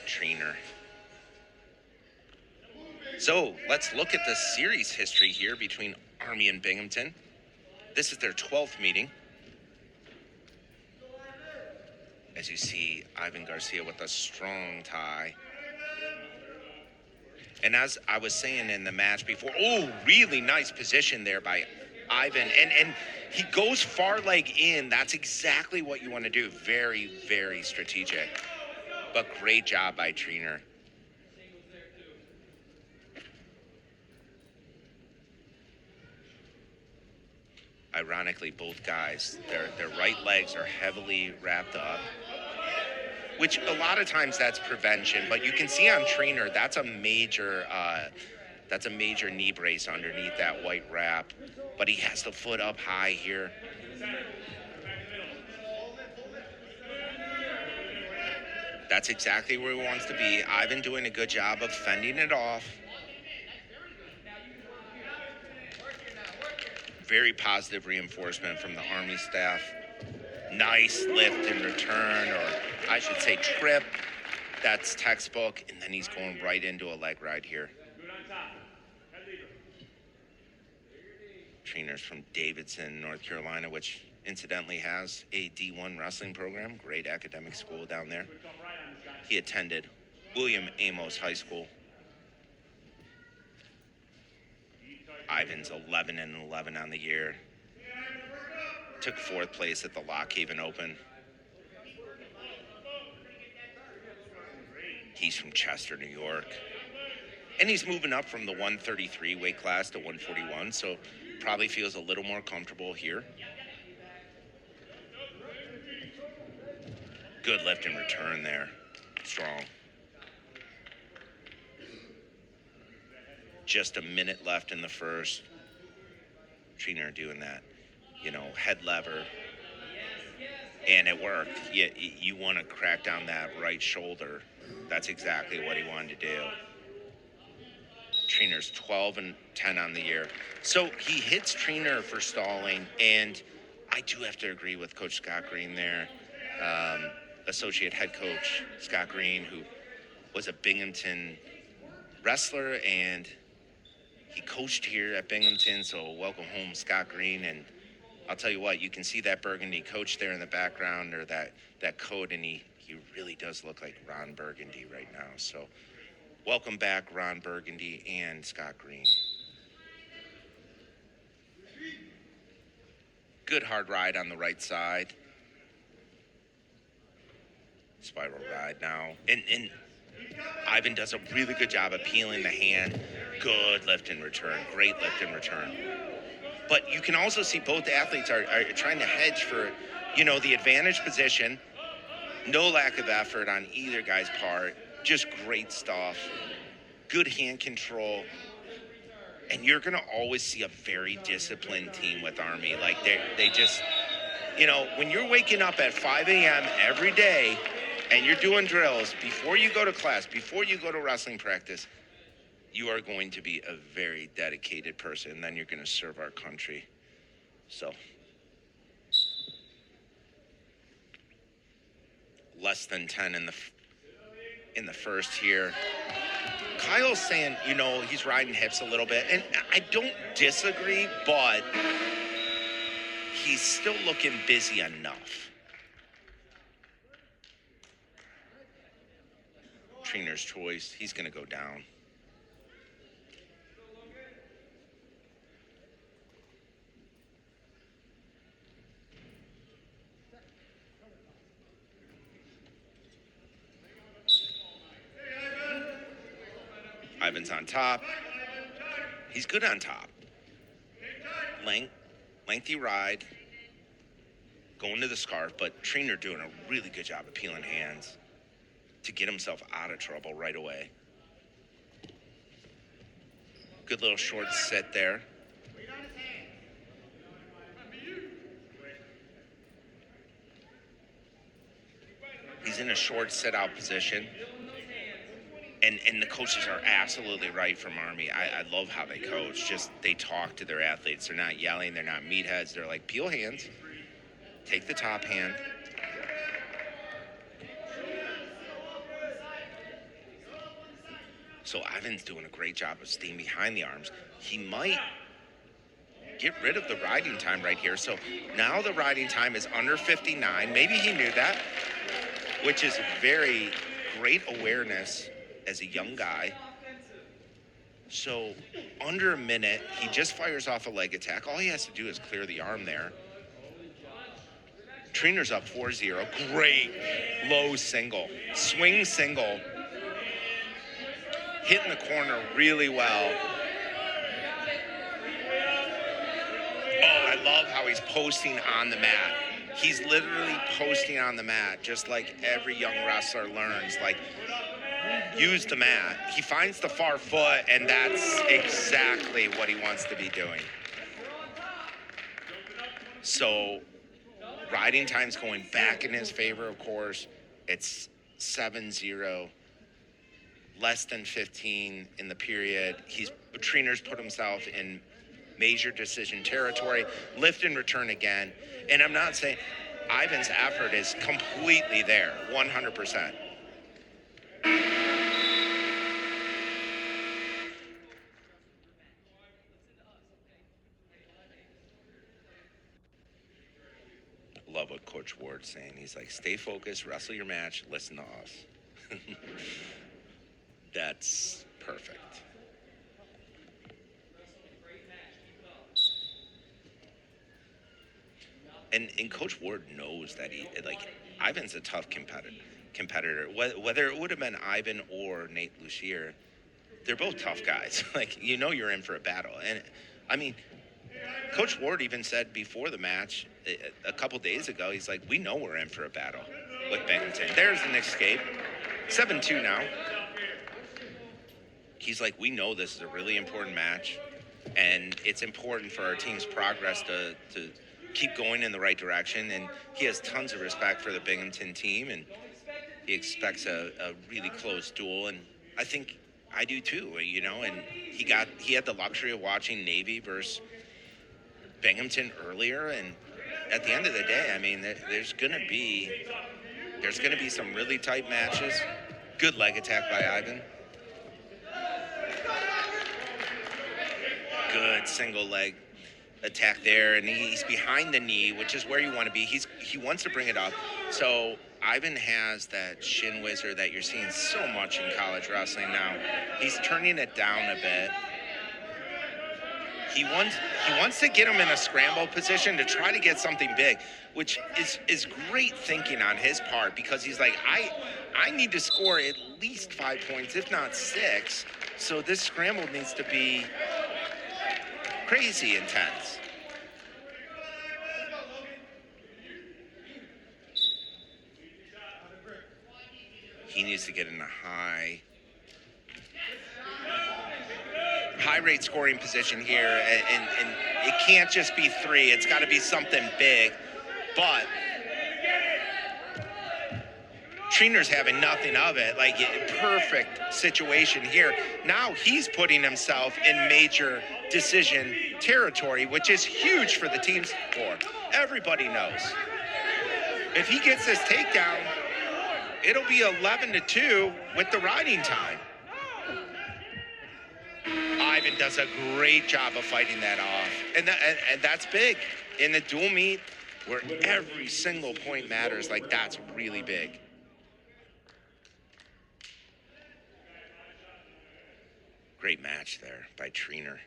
Trainer. So let's look at the series history here between Army and Binghamton. This is their 12th meeting. As you see, Ivan Garcia with a strong tie. And as I was saying in the match before, really nice position there by Ivan. And he goes far leg in. That's exactly what you want to do. Very, very strategic. But great job by Trainer. Ironically, both guys, their right legs are heavily wrapped up, which a lot of times that's prevention. But you can see on Trainer, that's a major knee brace underneath that white wrap. But he has the foot up high here. That's exactly where he wants to be. Ivan doing a good job of fending it off. Very positive reinforcement from the Army staff. Nice lift and return, or I should say trip. That's textbook, and then he's going right into a leg ride here. Trainers from Davidson, North Carolina, which incidentally has a D1 wrestling program, great academic school down there. He attended William Amos High School. Ivan's 11-11 on the year. Took 4th place at the Lock Haven Open. He's from Chester, New York. And he's moving up from the 133 weight class to 141, so probably feels a little more comfortable here. Good lift and return there. Strong. Just a minute left in the first. Trainer doing that, head lever. And it worked. You want to crack down that right shoulder. That's exactly what he wanted to do. Trainer's 12-10 on the year. So he hits Trainer for stalling, and I do have to agree with Coach Scott Green there. Associate head coach Scott Green, who was a Binghamton wrestler, and he coached here at Binghamton, so welcome home, Scott Green. And I'll tell you what, you can see that burgundy coach there in the background, or that coat, and he really does look like Ron Burgundy right now. So welcome back, Ron Burgundy and Scott Green. Good hard ride on the right side. Spiral ride now. And Ivan does a really good job of peeling the hand. Good lift and return. Great lift and return. But you can also see both athletes are trying to hedge for, the advantage position. No lack of effort on either guy's part. Just great stuff. Good hand control. And you're going to always see a very disciplined team with Army. Like they just, when you're waking up at 5 a.m. every day and you're doing drills before you go to class, before you go to wrestling practice, you are going to be a very dedicated person, and then you're going to serve our country. So, less than 10 in the first here. Kyle's saying, he's riding hips a little bit, and I don't disagree, but he's still looking busy enough. Trainer's choice, he's going to go down. Ivan's on top. He's good on top. Lengthy ride. Going to the scarf, but Trainer doing a really good job of peeling hands to get himself out of trouble right away. Good little short sit there. He's in a short sit-out position. And the coaches are absolutely right from Army. I love how they coach. Just they talk to their athletes. They're not yelling. They're not meatheads. They're like, peel hands. Take the top hand. So Ivan's doing a great job of staying behind the arms. He might get rid of the riding time right here. So now the riding time is under 59. Maybe he knew that, which is very great awareness as a young guy. So under a minute, he just fires off a leg attack. All he has to do is clear the arm there. Trainer's up 4-0. Great low single. Swing single. Hitting the corner really well. Oh, I love how he's posting on the mat. He's literally posting on the mat, just like every young wrestler learns. Like, use the mat. He finds the far foot, and that's exactly what he wants to be doing. So, riding time's going back in his favor, of course. It's 7-0. Less than 15 in the period. Trainer's put himself in major decision territory. Lift and return again. And I'm not saying Ivan's effort is completely there, 100%. Love what Coach Ward's saying. He's like, stay focused, wrestle your match, listen to us. That's perfect. And Coach Ward knows that Ivan's a tough competitor. Whether it would have been Ivan or Nate Lucier, they're both tough guys. Like, you're in for a battle. And I mean, Coach Ward even said before the match a couple days ago, he's like, we know we're in for a battle with Binghamton. There's an escape. 7-2 now. He's like, we know this is a really important match, and it's important for our team's progress to keep going in the right direction. And he has tons of respect for the Binghamton team, and he expects a really close duel. And I think I do too, and he had the luxury of watching Navy versus Binghamton earlier. And at the end of the day, I mean, there's going to be some really tight matches. Good leg attack by Ivan. Good single leg attack there, and he's behind the knee, which is where you want to be. He wants to bring it up. So Ivan has that shin whizzer that you're seeing so much in college wrestling now. He's turning it down a bit. He wants to get him in a scramble position to try to get something big, which is great thinking on his part, because he's like, I need to score at least 5 points, if not 6. So this scramble needs to be crazy intense. He needs to get in a high rate scoring position here, and it can't just be 3. It's got to be something big. But Trainer's having nothing of it. Like, perfect situation here. Now he's putting himself in major decision territory, which is huge for the team's sport. Everybody knows. If he gets this takedown, it'll be 11-2 with the riding time. Ivan does a great job of fighting that off. And that's big. In the dual meet, where every single point matters, like, that's really big. Great match there by Trainer.